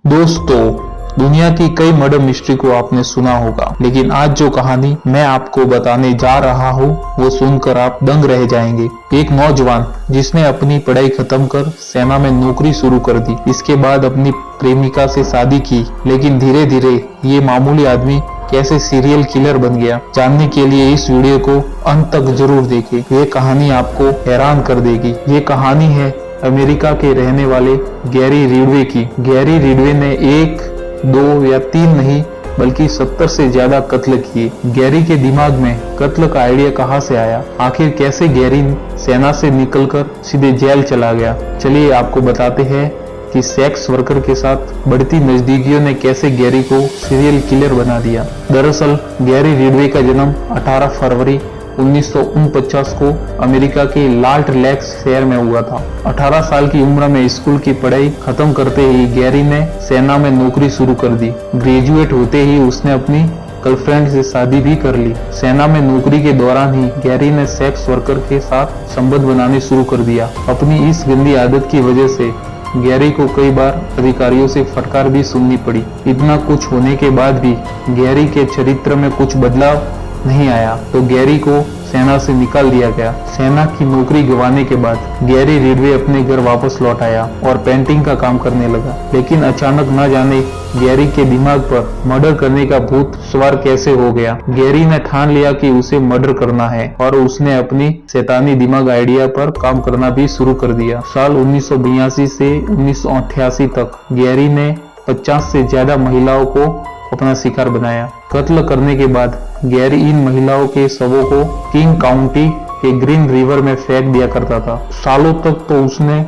दोस्तों, दुनिया की कई मर्डर मिस्ट्री को आपने सुना होगा, लेकिन आज जो कहानी मैं आपको बताने जा रहा हूँ वो सुनकर आप दंग रह जाएंगे। एक नौजवान जिसने अपनी पढ़ाई खत्म कर सेना में नौकरी शुरू कर दी, इसके बाद अपनी प्रेमिका से शादी की, लेकिन धीरे धीरे ये मामूली आदमी कैसे सीरियल किलर बन गया। जानने के लिए इस वीडियो को अंत तक जरूर देखें। ये कहानी आपको हैरान कर देगी। ये कहानी है अमेरिका के रहने वाले गैरी रिडवे की। गैरी रिडवे ने 1, 2 या 3 नहीं बल्कि 70 से ज्यादा कत्ल किए। गैरी के दिमाग में कत्ल का आइडिया कहां से आया? आखिर कैसे गैरी सेना से निकलकर सीधे जेल चला गया? चलिए आपको बताते हैं कि सेक्स वर्कर के साथ बढ़ती नजदीकियों ने कैसे गैरी को सीरियल किलर बना दिया। दरअसल गैरी रिडवे का जन्म 18 फरवरी 1949 को अमेरिका के लाल्ट लेक शहर में हुआ था। 18 साल की उम्र में स्कूल की पढ़ाई खत्म करते ही गैरी ने सेना में नौकरी शुरू कर दी। ग्रेजुएट होते ही उसने अपनी गर्लफ्रेंड से शादी भी कर ली। सेना में नौकरी के दौरान ही गैरी ने सेक्स वर्कर के साथ संबंध बनाने शुरू कर दिया। अपनी इस गंदी आदत की वजह से गैरी को कई बार अधिकारियों से फटकार भी सुननी पड़ी। इतना कुछ होने के बाद भी गैरी के चरित्र में कुछ बदलाव नहीं आया तो गैरी को सेना से निकाल दिया गया। सेना की नौकरी गंवाने के बाद गैरी रिडवे अपने घर वापस लौट आया और पेंटिंग का काम करने लगा। लेकिन अचानक न जाने गैरी के दिमाग पर मर्डर करने का भूत सवार कैसे हो गया। गैरी ने ठान लिया कि उसे मर्डर करना है और उसने अपनी शैतानी दिमाग आइडिया पर काम करना भी शुरू कर दिया। साल 1982 से 1988 तक गैरी ने 50 से ज्यादा महिलाओं को अपना शिकार बनाया। कत्ल करने के बाद गैरी इन महिलाओं के शवों को किंग काउंटी के ग्रीन रिवर में फेंक दिया करता था। सालों तक तो उसने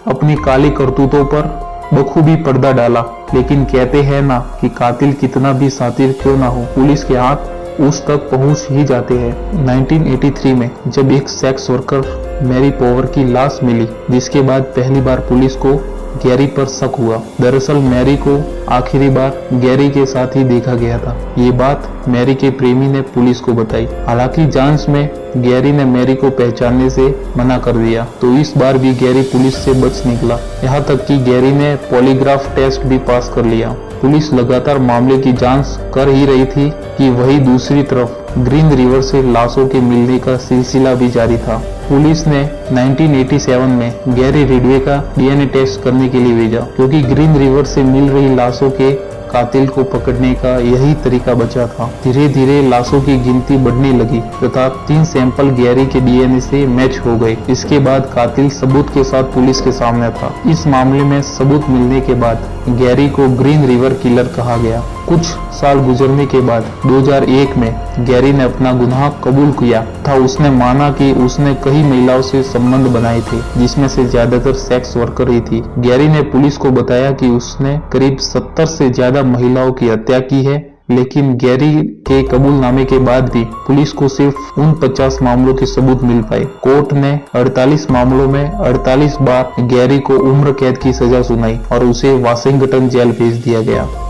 अपनी काली करतूतों पर बखूबी पर्दा डाला, लेकिन कहते हैं ना कि कातिल कितना भी शातिर क्यों ना हो, पुलिस के हाथ उस तक पहुंच ही जाते हैं। 1983 में जब एक सेक्स वर्कर मैरी पॉवर की लाश मिली, जिसके बाद पहली बार पुलिस को गैरी पर शक हुआ। दरअसल मैरी को आखिरी बार गैरी के साथ ही देखा गया था। ये बात मैरी के प्रेमी ने पुलिस को बताई। हालांकि जांच में गैरी ने मैरी को पहचानने से मना कर दिया, तो इस बार भी गैरी पुलिस से बच निकला। यहाँ तक कि गैरी ने पॉलीग्राफ टेस्ट भी पास कर लिया। पुलिस लगातार मामले की जांच कर ही रही थी कि वही दूसरी तरफ ग्रीन रिवर से लाशों के मिलने का सिलसिला भी जारी था। पुलिस ने 1987 में गैरी रिडवे का डीएनए टेस्ट करने के लिए भेजा, क्योंकि ग्रीन रिवर से मिल रही लाशों के कातिल को पकड़ने का यही तरीका बचा था। धीरे धीरे लाशों की गिनती बढ़ने लगी तथा 3 सैंपल गैरी के डीएनए से मैच हो गए। इसके बाद कातिल सबूत के साथ पुलिस के सामने था। इस मामले में सबूत मिलने के बाद गैरी को ग्रीन रिवर किलर कहा गया। कुछ साल गुजरने के बाद 2001 में गैरी ने अपना गुनाह कबूल किया था। उसने माना कि उसने कई महिलाओं से संबंध बनाए थे, जिसमें से ज्यादातर सेक्स वर्कर ही थी। गैरी ने पुलिस को बताया कि उसने करीब 70 से ज्यादा महिलाओं की हत्या की है, लेकिन गैरी के कबूलनामे के बाद भी पुलिस को सिर्फ उन 50 मामलों के सबूत मिल पाए। कोर्ट ने 48 मामलों में 48 बार गैरी को उम्र कैद की सजा सुनाई और उसे वाशिंगटन जेल भेज दिया गया।